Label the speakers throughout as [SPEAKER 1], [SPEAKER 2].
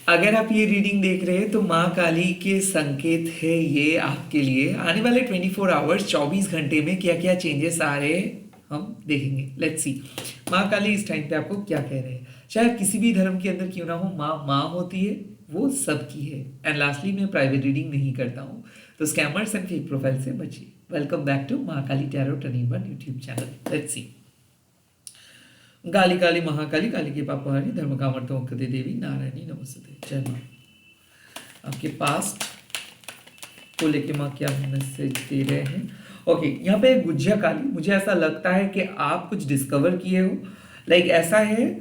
[SPEAKER 1] अगर आप ये रीडिंग देख रहे हैं तो माँ काली के संकेत है ये आपके लिए। आने वाले 24 आवर्स 24 घंटे में क्या क्या चेंजेस आ रहे हैं हम देखेंगे। लेट्स सी माँ काली इस टाइम पे आपको क्या कह रहे हैं। चाहे किसी भी धर्म के अंदर क्यों ना हो, माँ माँ होती है, वो सबकी है। एंड लास्टली मैं प्राइवेट रीडिंग नहीं करता हूँ, तो स्कैमर्स एंड फेक प्रोफाइल से बचिए। वेलकम बैक टू माँ Kali tarot turning one YouTube channel. Let's see. Kali Kali Mahakali, Kali के पापहारी, धर्म कामर्थों कृति देवी, नारायणी नमस्ते। जय माँ। आपके पास्ट को लेके माँ क्या मैसेज दे रहे हैं। ओके, यहाँ पे गुज्जिया काली, मुझे ऐसा लगता है कि आप कुछ डिस्कवर किए हो। लाइक ऐसा है,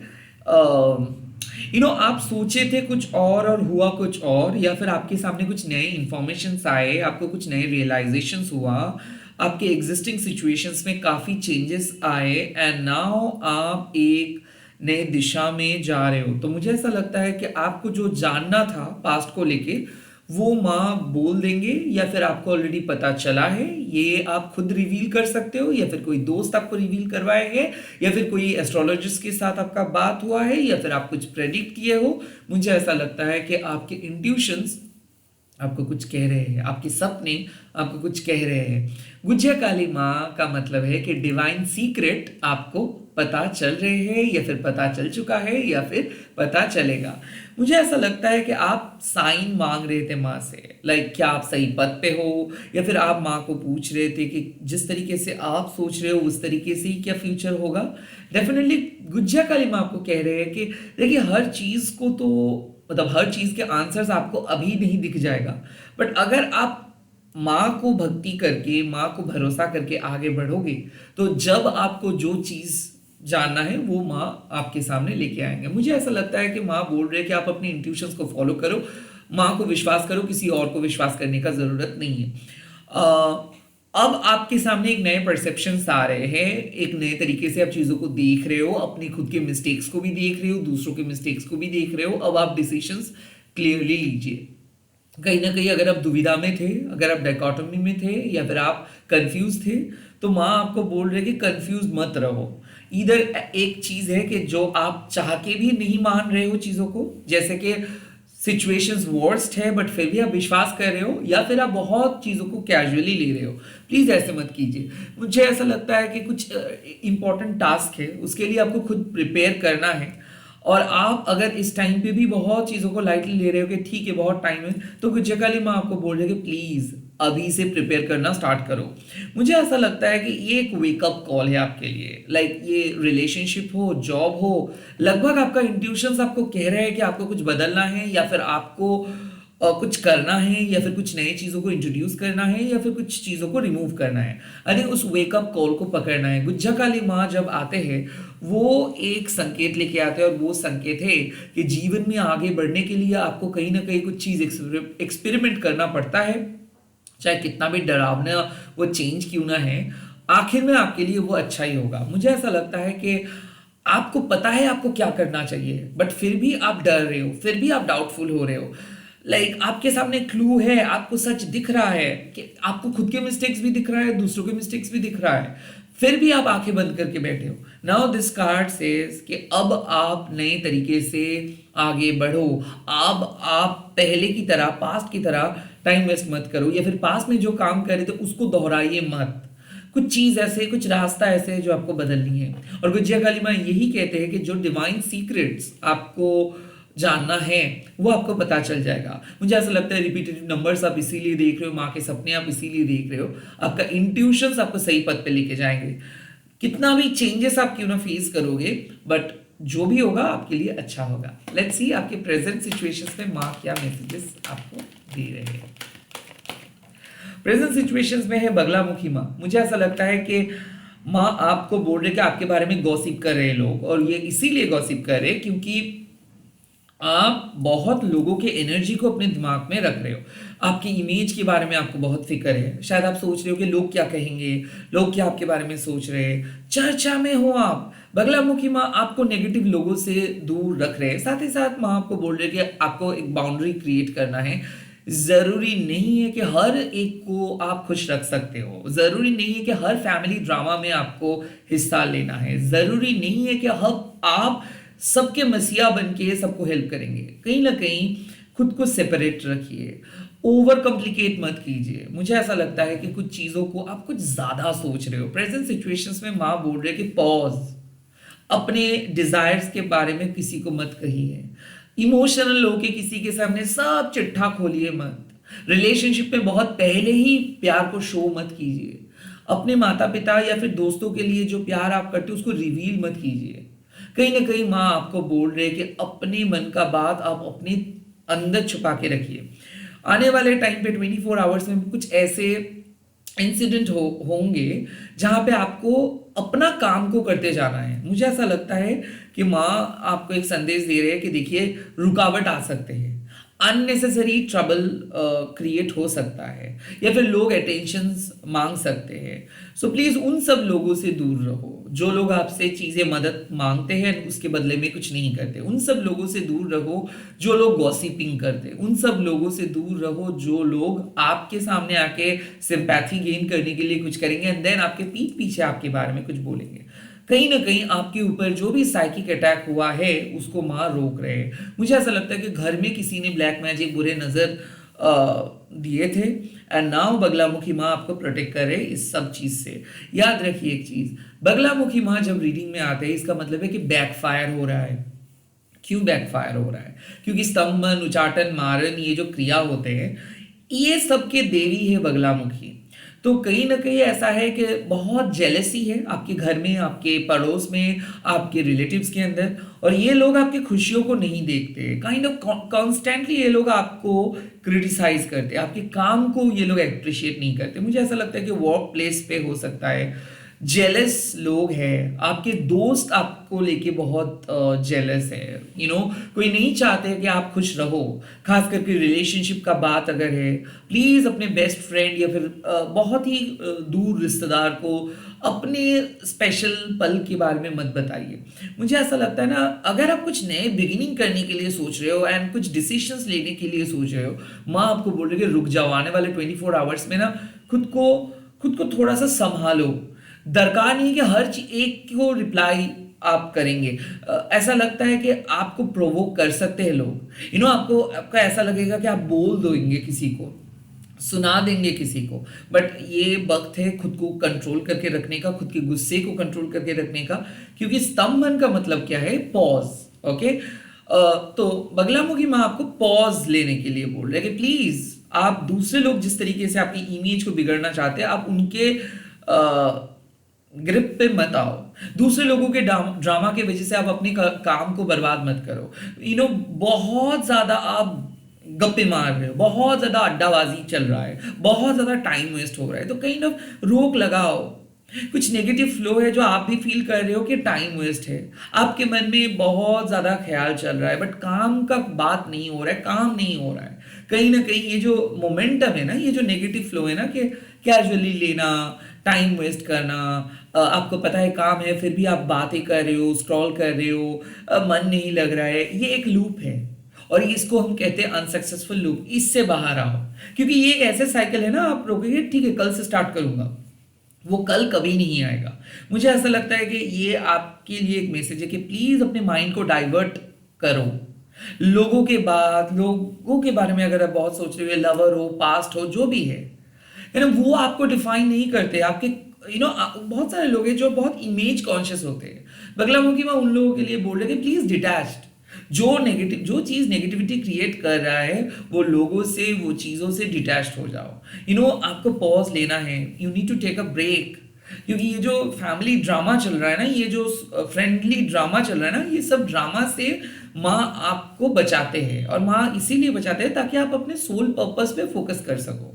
[SPEAKER 1] आप सोचे थे कुछ और हुआ कुछ और, या फिर आपके सामने कुछ नए इंफॉर्मेशन आए, आपको कुछ नए रियलाइजेशंस हुआ, आपके एग्जिस्टिंग सिचुएशंस में काफी चेंजेस आए एंड नाउ आप एक नए दिशा में जा रहे हो। तो मुझे ऐसा लगता है कि आपको जो जानना था पास्ट को लेके वो माँ बोल देंगे, या फिर आपको ऑलरेडी पता चला है। ये आप खुद रिवील कर सकते हो, या फिर कोई दोस्त आपको रिवील करवाएंगे, या फिर कोई एस्ट्रोलॉजिस्ट के साथ आपका बात हुआ है, या फिर आप कुछ प्रेडिक्ट किए हो। मुझे ऐसा लगता है कि आपके इंट्यूशंस आपको कुछ कह रहे हैं, आपके सपने आपको कुछ कह रहे हैं। गुज्जिया काली माँ का मतलब है कि डिवाइन सीक्रेट आपको पता चल रहे हैं, या फिर पता चल चुका है, या फिर पता चलेगा। मुझे ऐसा लगता है कि आप साइन मांग रहे थे माँ से। लाइक क्या आप सही पद पे हो, या फिर आप माँ को पूछ रहे थे कि जिस तरीके से आप सोच रहे हो उस तरीके से ही क्या फ्यूचर होगा। डेफिनेटली गुज्जिया काली माँ आपको कह रहे हैं कि देखिए, हर चीज को तो मतलब हर चीज के आंसर्स आपको अभी नहीं दिख जाएगा, बट अगर आप माँ को भक्ति करके, माँ को भरोसा करके आगे बढ़ोगे, तो जब आपको जो चीज जानना है वो माँ आपके सामने लेके आएंगे। मुझे ऐसा लगता है कि माँ बोल रहे हैं कि आप अपने इंट्यूशंस को फॉलो करो, माँ को विश्वास करो, किसी और को विश्वास करने का जरूरत नहीं है। अब आपके सामने एक नए परसेप्शंस आ रहे हैं, एक नए तरीके से आप चीजों को देख रहे हो, अपनी खुद के मिस्टेक्स को भी देख रहे हो, दूसरों के मिस्टेक्स को भी देख रहे हो। अब आप डिसीजंस क्लियरली लीजिए। कहीं ना कहीं अगर आप दुविधा में थे, अगर आप डायकोटोमी में थे, या फिर आप कंफ्यूज थे, तो माँ आपको बोल रहे कि कंफ्यूज मत रहो। इधर एक चीज है कि जो आप चाह के भी नहीं मान रहे हो चीजों को, जैसे कि सिचुएशंस वर्स्ट है बट फिर भी आप विश्वास कर रहे हो, या फिर आप बहुत चीजों को कैजुअली ले रहे हो। प्लीज ऐसे मत कीजिए। मुझे ऐसा लगता है कि कुछ इंपॉर्टेंट टास्क है, उसके लिए आपको खुद प्रिपेयर करना है। और आप अगर इस टाइम पे भी बहुत चीजों को लाइटली ले रहे हो कि ठीक है बहुत टाइम है, तो गुज्जिया काली माँ आपको बोल रही है कि प्लीज अभी से प्रिपेयर करना स्टार्ट करो। मुझे ऐसा लगता है कि ये एक वेकअप कॉल है आपके लिए। लाइक ये रिलेशनशिप हो, जॉब हो, लगभग आपका इंट्यूशंस आपको कह रहे हैं कि आपको कुछ बदलना है, या फिर आपको कुछ करना है, या फिर कुछ नई चीजों को इंट्रोड्यूस करना है, या फिर कुछ चीजों को रिमूव करना है। अरे उस वेकअप कॉल को पकड़ना है। गुज्जा काली माँ जब आते हैं वो एक संकेत लेके आते हैं, और वो संकेत है कि जीवन में आगे बढ़ने के लिए आपको कहीं ना कहीं कुछ चीज एक्सपेरिमेंट करना पड़ता है, चाहे कितना भी डरावना वो चेंज क्यों ना है, आखिर में आपके लिए वो अच्छा ही होगा। मुझे ऐसा लगता है कि आपको पता है आपको क्या करना चाहिए, बट फिर भी आप डर रहे हो, फिर भी आप डाउटफुल हो रहे हो। आपके सामने क्लू है, आपको सच दिख रहा है कि आपको खुद के मिस्टेक्स भी दिख रहा है, दूसरों के मिस्टेक्स भी दिख रहा है, फिर भी आप आंखें बंद करके बैठे हो। नाउ दिस कार्ड सेज कि अब आप नए तरीके से आगे बढ़ो। अब आप पहले की तरह, पास्ट की तरह टाइम वेस्ट मत करो, या फिर पास्ट में जो काम कर रहे थे उसको दोहराइए मत। कुछ चीज ऐसे, कुछ रास्ता ऐसे है जो आपको बदलनी है। और गुज्जिया काली माँ यही कहते हैं कि जो डिवाइन सीक्रेट्स आपको जानना है वो आपको पता चल जाएगा। मुझे ऐसा लगता है रिपीटेटिव नंबर्स आप इसीलिए देख रहे हो, माँ के सपने आप इसीलिए देख रहे हो, आपका इंट्यूशंस आपको सही पथ पे लेके जाएंगे। कितना भी चेंजेस आप क्यों ना फेस करोगे, बट जो भी होगा आपके लिए अच्छा होगा। लेट्स सी आपके प्रेजेंट सिचुएशंस में माँ क्या मैसेजेस आपको दे रहे हैं। प्रेजेंट सिचुएशंस में है बगलामुखी माँ। मुझे ऐसा लगता है कि माँ आपको बोल रहे कि आपके बारे में गॉसिप कर रहे हैं लोग, और ये इसीलिए गॉसिप कर रहे हैं क्योंकि आप बहुत लोगों के एनर्जी को अपने दिमाग में रख रहे हो। आपकी इमेज के बारे में आपको बहुत फिक्र है। शायद आप सोच रहे हो कि लोग क्या कहेंगे, लोग क्या आपके बारे में सोच रहे हैं, चर्चा में हो आप। बगलामुखी माँ आपको नेगेटिव लोगों से दूर रख रहे हैं। साथ ही साथ माँ आपको बोल रहे हैं कि आपको एक बाउंड्री क्रिएट करना है। जरूरी नहीं है कि हर एक को आप खुश रख सकते हो, जरूरी नहीं है कि हर फैमिली ड्रामा में आपको हिस्सा लेना है, जरूरी नहीं है कि अब आप सबके मसीहा बन के सबको हेल्प करेंगे। कहीं ना कहीं खुद को सेपरेट रखिए, ओवर कॉम्प्लिकेट मत कीजिए। मुझे ऐसा लगता है कि कुछ चीज़ों को आप कुछ ज़्यादा सोच रहे हो। प्रेजेंट सिचुएशंस में माँ बोल रहे कि पॉज, अपने डिजायर्स के बारे में किसी को मत कहिए, इमोशनल होके किसी के सामने सब चिट्ठा खोलिए मत, रिलेशनशिप में बहुत पहले ही प्यार को शो मत कीजिए, अपने माता पिता या फिर दोस्तों के लिए जो प्यार आप करते हो उसको रिवील मत कीजिए। कहीं ना कहीं माँ आपको बोल रहे कि अपने मन का बात आप अपने अंदर छुपा के रखिए। आने वाले टाइम पे 24 आवर्स में कुछ ऐसे इंसिडेंट होंगे जहां पे आपको अपना काम को करते जाना है। मुझे ऐसा लगता है कि माँ आपको एक संदेश दे रहे हैं कि देखिए रुकावट आ सकते हैं, अननेसेसरी ट्रबल क्रिएट हो सकता है, या फिर लोग अटेंशन मांग सकते हैं। सो प्लीज उन सब लोगों से दूर रहो जो लोग आपसे चीजें मदद मांगते हैं उसके बदले में कुछ नहीं करते। उन सब लोगों से दूर रहो जो लोग गॉसिपिंग करते। उन सब लोगों से दूर रहो जो लोग आपके सामने आके सिंपैथी गेन करने के लिए कुछ करेंगे एंड देन आपके पीठ पीछे आपके बारे में कुछ बोलेंगे। कहीं ना कहीं आपके ऊपर जो भी साइकिक अटैक हुआ है उसको मां रोक रहे हैं। मुझे ऐसा लगता है कि घर में किसी ने ब्लैक मैजिक बुरे नजर दिए थे एंड नाउ बगलामुखी माँ आपको प्रोटेक्ट करे इस सब चीज से। याद रखिए एक चीज, बगलामुखी माँ जब रीडिंग में आते हैं इसका मतलब है कि बैकफायर हो रहा है। क्यों बैकफायर हो रहा है? क्योंकि स्तंभन, उचाटन, मारन, ये जो क्रिया होते हैं ये सबके देवी है बगलामुखी। तो कहीं ना कहीं ऐसा है कि बहुत जेलसी है आपके घर में, आपके पड़ोस में, आपके रिलेटिव्स के अंदर, और ये लोग आपकी खुशियों को नहीं देखते। काइंड ऑफ कॉन्स्टेंटली ये लोग आपको क्रिटिसाइज करते हैं, आपके काम को ये लोग अप्रिशिएट नहीं करते। मुझे ऐसा लगता है कि वर्क प्लेस पे हो सकता है जेलस लोग हैं, आपके दोस्त आपको लेके बहुत जेलस है। कोई नहीं चाहते कि आप खुश रहो, खास करके रिलेशनशिप का बात अगर है। प्लीज अपने बेस्ट फ्रेंड या फिर बहुत ही दूर रिश्तेदार को अपने स्पेशल पल के बारे में मत बताइए। मुझे ऐसा लगता है ना, अगर आप कुछ नए बिगिनिंग करने के लिए सोच रहे हो एंड कुछ डिसीजंस लेने के लिए सोच रहे हो, माँ आपको बोल रही है कि रुक जाओ। आने वाले 24 आवर्स में ना खुद को थोड़ा सा संभालो। दरकार नहीं कि हर चीज एक को रिप्लाई आप करेंगे। ऐसा लगता है कि आपको प्रोवोक कर सकते हैं लोग। आपका ऐसा लगेगा कि आप बोल देंगे किसी को, सुना देंगे किसी को, बट ये वक्त है खुद को कंट्रोल करके रखने का, खुद के गुस्से को कंट्रोल करके रखने का, क्योंकि स्तंभन का मतलब क्या है? पॉज। ओके, तो बगलामुखी माँ आपको पॉज लेने के लिए बोल रहे हैं कि प्लीज आप दूसरे लोग जिस तरीके से आपकी इमेज को बिगड़ना चाहते हैं आप उनके ग्रिप पे मत आओ। दूसरे लोगों के ड्रामा के वजह से आप अपने काम को बर्बाद मत करो। बहुत ज्यादा आप गप्पे मार रहे हो, बहुत ज्यादा अड्डाबाजी चल रहा है, बहुत ज्यादा टाइम वेस्ट हो रहा है, तो कहीं ना रोक लगाओ। कुछ नेगेटिव फ्लो है जो आप भी फील कर रहे हो कि टाइम वेस्ट है, आपके मन में बहुत ज्यादा ख्याल चल रहा है बट काम का बात नहीं हो रहा है, काम नहीं हो रहा है। कहीं ना कहीं ये जो मोमेंटम है ना, ये जो नेगेटिव फ्लो है ना कि कैजुअली लेना, टाइम वेस्ट करना, आपको पता है काम है फिर भी आप बातें कर रहे हो, स्क्रॉल कर रहे हो, मन नहीं लग रहा है, ये एक लूप है और इसको हम कहते हैं अनसक्सेसफुल लूप। इससे बाहर आओ, क्योंकि ये एक ऐसे साइकिल है ना, आप रोकेंगे ठीक है कल से स्टार्ट करूंगा, वो कल कभी नहीं आएगा। मुझे ऐसा लगता है कि ये आपके लिए एक मैसेज है कि प्लीज अपने माइंड को डाइवर्ट करो। लोगों के बारे में अगर आप बहुत सोच रहे हो, लवर हो, पास्ट हो, जो भी है ना, वो आपको डिफाइन नहीं करते। आपके बहुत सारे लोग हैं जो बहुत इमेज कॉन्शियस होते हैं। बगलामुखी में उन लोगों के लिए बोल रहे कि प्लीज डिटैच्ड, जो चीज नेगेटिविटी क्रिएट कर रहा है वो लोगों से, वो चीजों से डिटैच्ड हो जाओ। आपको पॉज लेना है, you need to take a break, क्योंकि ये जो फैमिली ड्रामा चल रहा है ना, ये जो फ्रेंडली ड्रामा चल रहा है ना, ये सब ड्रामा से माँ आपको बचाते हैं, और माँ इसीलिए बचाते हैं ताकि आप अपने सोल पर्पस पे फोकस कर सको।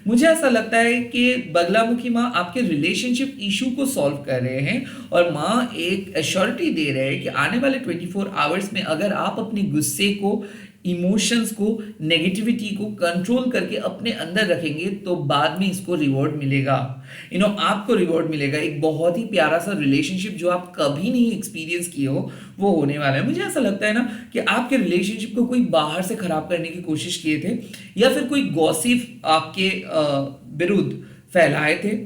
[SPEAKER 1] मुझे ऐसा लगता है कि बगलामुखी माँ आपके रिलेशनशिप इशू को सॉल्व कर रहे हैं, और माँ एक एश्योरिटी दे रहे हैं कि आने वाले 24 आवर्स में अगर आप अपने गुस्से को, इमोशंस को, नेगेटिविटी को कंट्रोल करके अपने अंदर रखेंगे तो बाद में इसको रिवॉर्ड मिलेगा। आपको रिवॉर्ड मिलेगा, एक बहुत ही प्यारा सा रिलेशनशिप जो आप कभी नहीं एक्सपीरियंस किए हो वो होने वाला है। मुझे ऐसा लगता है ना कि आपके रिलेशनशिप को कोई बाहर से खराब करने की कोशिश किए थे, या फिर कोई गॉसिप आपके विरुद्ध फैलाए थे।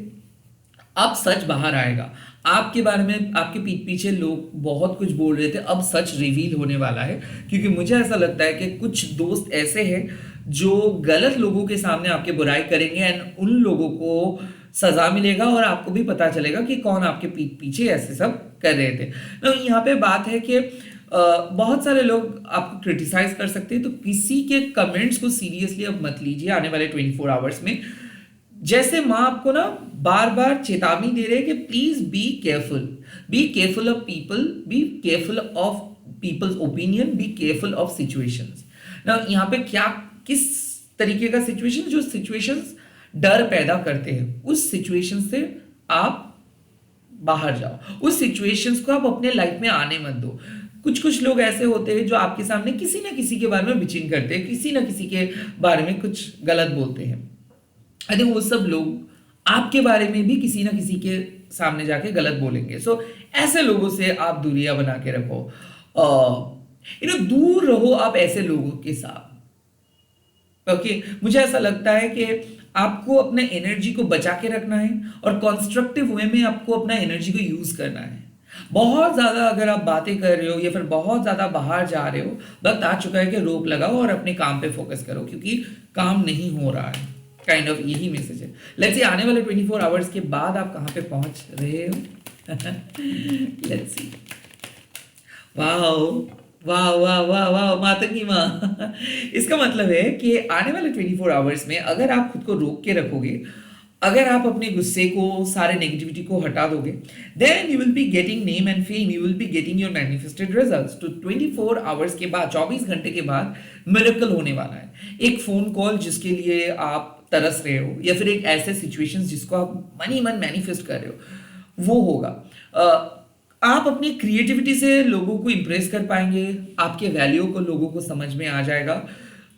[SPEAKER 1] अब सच बाहर आएगा, आपके बारे में आपके पीठ पीछे लोग बहुत कुछ बोल रहे थे, अब सच रिवील होने वाला है, क्योंकि मुझे ऐसा लगता है कि कुछ दोस्त ऐसे हैं जो गलत लोगों के सामने आपके बुराई करेंगे एंड उन लोगों को सजा मिलेगा और आपको भी पता चलेगा कि कौन आपके पीठ पीछे ऐसे सब कर रहे थे। तो यहाँ पे बात है कि बहुत सारे लोग आपको क्रिटिसाइज कर सकते हैं, तो किसी के कमेंट्स को सीरियसली अब मत लीजिए आने वाले 24 आवर्स में। जैसे माँ आपको ना बार बार चेतावनी दे रहे हैं कि please be careful of people, be careful of peoples opinion, be careful of situations. ना यहाँ पे क्या किस तरीके का सिचुएशन, जो सिचुएशंस डर पैदा करते हैं, उस सिचुएशन से आप बाहर जाओ, उस सिचुएशंस को आप अपने लाइफ में आने मत दो। कुछ कुछ लोग ऐसे होते हैं जो आपके सामने किसी ना किसी के बारे में बिचिंग करते हैं, किसी ना किसी के बारे में कुछ गलत बोलते हैं। आई थिंक वो सब लोग आपके बारे में भी किसी ना किसी के सामने जाके गलत बोलेंगे। सो ऐसे लोगों से आप दूरियां बना के रखो, दूर रहो आप ऐसे लोगों के साथ। ओके, मुझे ऐसा लगता है कि आपको अपने एनर्जी को बचा के रखना है और कंस्ट्रक्टिव वे में आपको अपना एनर्जी को यूज करना है। बहुत ज्यादा अगर आप बातें कर रहे हो या फिर बहुत ज्यादा बाहर जा रहे हो, वक्त आ चुका है कि रोक लगाओ और अपने काम पे फोकस करो, क्योंकि काम नहीं हो रहा है। काइंड ऑफ यही मैसेज है। लेट्स सी आने वाले 24 आवर्स के बाद आप कहां पे पहुंच रहे हो। Let's see. वाह वाह वाह वाह वाह मातंगी माँ। इसका मतलब है कि आने वाले 24 आवर्स में अगर आप खुद को रोक के रखोगे, अगर आप अपने गुस्से को, सारे नेगेटिविटी को हटा दोगे, then you will be getting name and fame, you will be getting your manifested results. तो 24 आवर्स के बाद, 24 घंटे के बाद मिरेकल होने वाला है। एक फोन कॉल जिसके लिए आप तरस रहे हो, या फिर एक ऐसे सिचुएशंस जिसको आप मन ही मन मैनिफेस्ट कर रहे हो, वो होगा। आप अपनी क्रिएटिविटी से लोगों को इंप्रेस कर पाएंगे, आपके वैल्यू को लोगों को समझ में आ जाएगा।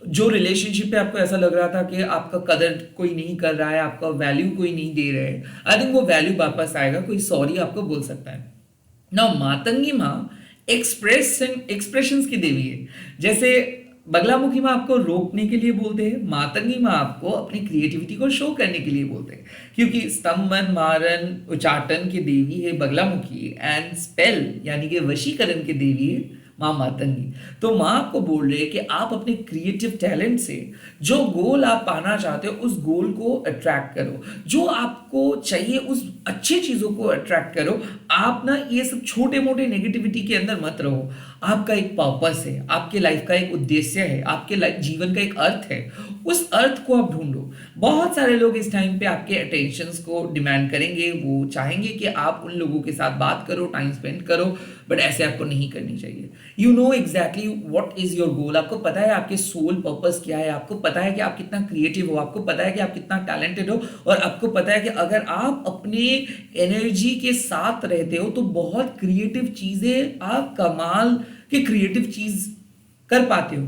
[SPEAKER 1] जो रिलेशनशिप पे आपको ऐसा लग रहा था कि आपका कदर कोई नहीं कर रहा है, आपका वैल्यू कोई नहीं दे रहे हैं, आई थिंक वो वैल्यू वापस आएगा, कोई सॉरी आपको बोल सकता है। ना मातंगी माँ एक्सप्रेशंस की देवी है। जैसे बगलामुखी माँ आपको रोकने के लिए बोलते हैं, मातंगी माँ आपको अपनी क्रिएटिविटी को शो करने के लिए बोलते हैं, क्योंकि स्तंभन, मारन, उच्चाटन की देवी है बगलामुखी एंड स्पेल यानी कि वशीकरण की देवी है माँ मातंगी। तो माँ आपको बोल रहे हैं कि आप अपने क्रिएटिव टैलेंट से जो गोल आप पाना चाहते हो उस गोल को अट्रैक्ट करो, जो आपको चाहिए उस अच्छी चीजों को अट्रैक्ट करो। आप ना ये सब छोटे मोटे नेगेटिविटी के अंदर मत रहो। आपका एक पर्पस है, आपके लाइफ का एक उद्देश्य है, आपके जीवन का एक अर्थ है, उस अर्थ को आप ढूंढो। बहुत सारे लोग इस टाइम पे आपके अटेंशन को डिमांड करेंगे, वो चाहेंगे कि आप उन लोगों के साथ बात करो, टाइम स्पेंड करो, बट ऐसे आपको नहीं करनी चाहिए। You know exactly what is your goal. आपको पता है आपके सोल पर्पस क्या है, आपको पता है कि आप कितना क्रिएटिव हो, आपको पता है कि आप कितना टैलेंटेड हो, और आपको पता है कि अगर आप अपने एनर्जी के साथ रहते हो तो बहुत क्रिएटिव चीजें, आप कमाल की क्रिएटिव चीज कर पाते हो।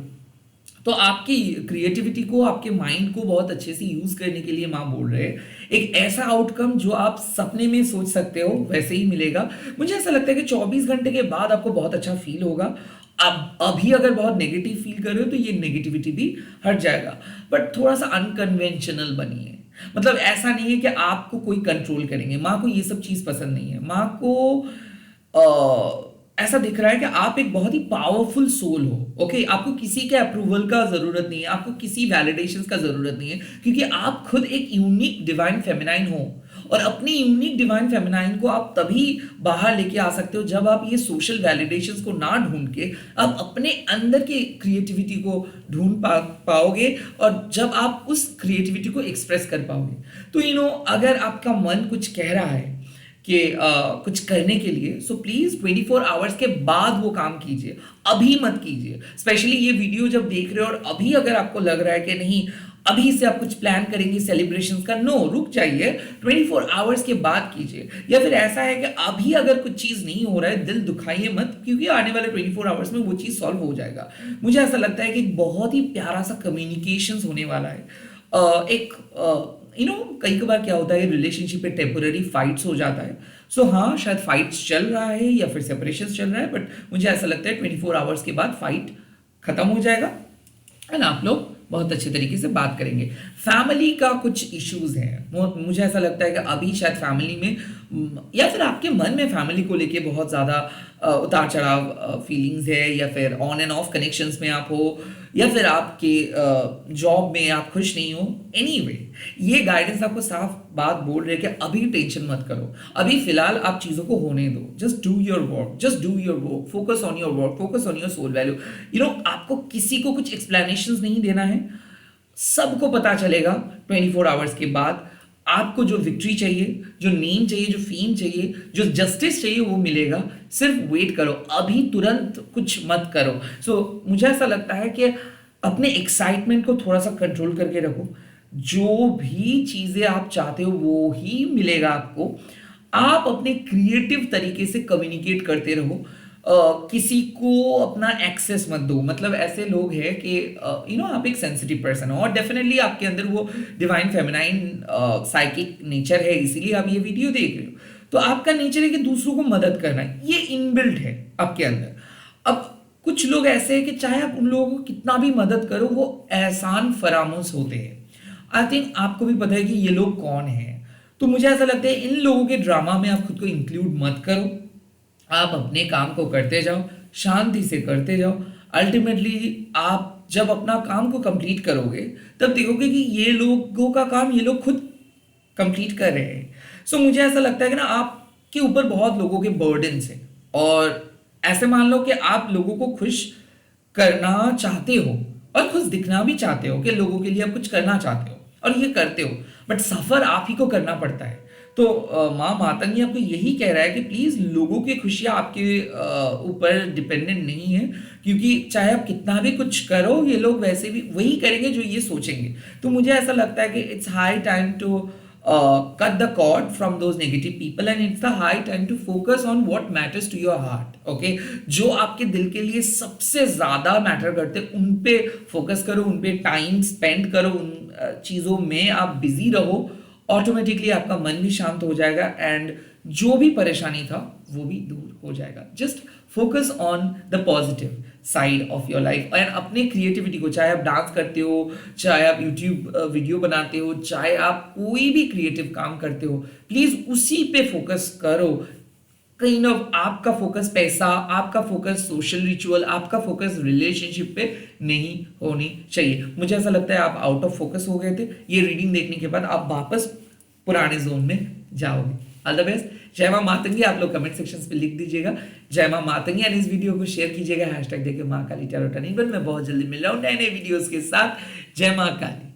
[SPEAKER 1] तो आपकी क्रिएटिविटी को, आपके माइंड को बहुत अच्छे से यूज करने के लिए माँ बोल रहे हैं, एक ऐसा आउटकम जो आप सपने में सोच सकते हो वैसे ही मिलेगा। मुझे ऐसा लगता है कि 24 घंटे के बाद आपको बहुत अच्छा फील होगा। अब अभी अगर बहुत नेगेटिव फील कर रहे हो तो ये नेगेटिविटी भी हट जाएगा, बट थोड़ा सा अनकन्वेंशनल बनिए। मतलब ऐसा नहीं है कि आपको कोई कंट्रोल करेंगे, माँ को ये सब चीज पसंद नहीं है। माँ को ऐसा दिख रहा है कि आप एक बहुत ही पावरफुल सोल हो। ओके, आपको किसी के अप्रूवल का जरूरत नहीं है, आपको किसी वैलिडेशन का जरूरत नहीं है, क्योंकि आप खुद एक यूनिक डिवाइन फेमिनाइन हो। और अपनी यूनिक डिवाइन फेमिनाइन को आप तभी बाहर लेके आ सकते हो जब आप ये सोशल वैलिडेशंस को ना ढूंढ के आप अपने अंदर की क्रिएटिविटी को ढूंढ पाओगे, और जब आप उस क्रिएटिविटी को एक्सप्रेस कर पाओगे। तो अगर आपका मन कुछ कह रहा है कि कुछ करने के लिए, सो प्लीज 24 आवर्स के बाद वो काम कीजिए, अभी मत कीजिए। स्पेशली ये वीडियो जब देख रहे हो और अभी अगर आपको लग रहा है कि नहीं अभी से आप कुछ प्लान करेंगे सेलिब्रेशंस का, नो, रुक जाइए, 24 आवर्स के बाद कीजिए। या फिर ऐसा है कि अभी अगर कुछ चीज नहीं हो रहा है, दिल दुखाइए मत, क्योंकि आने वाले 24 आवर्स में वो चीज सॉल्व हो जाएगा। मुझे ऐसा लगता है कि एक बहुत ही प्यारा सा कम्युनिकेशन होने वाला है। कई बार क्या होता है रिलेशनशिप पे टेम्पोररी फाइट्स हो जाता है। सो हाँ, शायद फाइट्स चल रहा है या फिर सेपरेशन चल रहा है, बट मुझे ऐसा लगता है 24 आवर्स के बाद फाइट खत्म हो जाएगा एंड आप लोग बहुत अच्छे तरीके से बात करेंगे। फैमिली का कुछ इश्यूज हैं, मुझे ऐसा लगता है कि अभी शायद फैमिली में या फिर आपके मन में फैमिली को लेके बहुत ज़्यादा उतार चढ़ाव फीलिंग्स है, या फिर ऑन एंड ऑफ कनेक्शंस में आप हो, या फिर आपके जॉब में आप खुश नहीं हो। एनीवे, ये गाइडेंस आपको साफ बात बोल रहे हैं कि अभी टेंशन मत करो, अभी फिलहाल आप चीज़ों को होने दो। Just do your work, just do your work, focus on your work, focus on your soul value. आपको किसी को कुछ एक्सप्लेनेशन नहीं देना है, सबको पता चलेगा 24 आवर्स के बाद। आपको जो विक्ट्री चाहिए, जो नेम चाहिए, जो फेम चाहिए, जो जस्टिस चाहिए, वो मिलेगा। सिर्फ वेट करो, अभी तुरंत कुछ मत करो। मुझे ऐसा लगता है कि अपने एक्साइटमेंट को थोड़ा सा कंट्रोल करके रखो। जो भी चीज़ें आप चाहते हो वो ही मिलेगा आपको। आप अपने क्रिएटिव तरीके से कम्युनिकेट करते रहो। किसी को अपना एक्सेस मत दो। मतलब ऐसे लोग हैं कि आप एक सेंसिटिव पर्सन हो और डेफिनेटली आपके अंदर वो डिवाइन फेमिनाइन साइकिक नेचर है, इसीलिए आप ये वीडियो देख रहे हो। तो आपका नेचर है कि दूसरों को मदद करना, ये इनबिल्ट है आपके अंदर। अब कुछ लोग ऐसे हैं कि चाहे आप उन लोगों को कितना भी मदद करो, वो एहसान फरामोश होते हैं। आई थिंक आपको भी पता है कि ये लोग कौन हैं। तो मुझे ऐसा लगता है इन लोगों के ड्रामा में आप खुद को इंक्लूड मत करो। आप अपने काम को करते जाओ, शांति से करते जाओ। अल्टीमेटली आप जब अपना काम को कंप्लीट करोगे तब देखोगे कि ये लोगों का काम ये लोग खुद कंप्लीट कर रहे हैं। मुझे ऐसा लगता है कि ना आपके ऊपर बहुत लोगों के बर्डन्स हैं, और ऐसे मान लो कि आप लोगों को खुश करना चाहते हो और खुश दिखना भी चाहते हो कि लोगों के लिए आप कुछ करना चाहते हो और ये करते हो, बट सफर आप ही को करना पड़ता है। तो माँ मातंगी आपको यही कह रहा है कि प्लीज लोगों की खुशियां आपके ऊपर डिपेंडेंट नहीं है, क्योंकि चाहे आप कितना भी कुछ करो ये लोग वैसे भी वही करेंगे जो ये सोचेंगे। तो मुझे ऐसा लगता है कि it's high time to cut the cord from those negative people and it's the high time to focus on what matters to your heart. Okay, जो आपके दिल के लिए सबसे ज्यादा मैटर करते हैं उन पे फोकस करो, उन पे टाइम स्पेंड करो, उन चीजों में आप बिजी रहो। ऑटोमेटिकली आपका मन भी शांत हो जाएगा एंड जो भी परेशानी था वो भी दूर हो जाएगा। Just focus on the positive side of your life and अपने क्रिएटिविटी को, चाहे आप डांस करते हो, चाहे आप यूट्यूब वीडियो बनाते हो, चाहे आप कोई भी क्रिएटिव काम करते हो, प्लीज उसी पे फोकस करो। काइंड ऑफ आपका फोकस पैसा, आपका फोकस सोशल रिचुअल, आपका फोकस रिलेशनशिप पे नहीं होनी चाहिए। मुझे ऐसा लगता है आप आउट ऑफ फोकस हो गए थे। ये रीडिंग देखने के बाद आप वापस पुराने जोन में जाओगे। All the best. जय मां मातंगी आप लोग कमेंट सेक्शन पे लिख दीजिएगा जय मां मातंगी एंड इस वीडियो को शेयर कीजिएगा हैशटैग देके मां काली टैरो टर्निंग। मैं बहुत जल्दी मिल रहा हूँ नए नए वीडियोस के साथ। जय मां काली।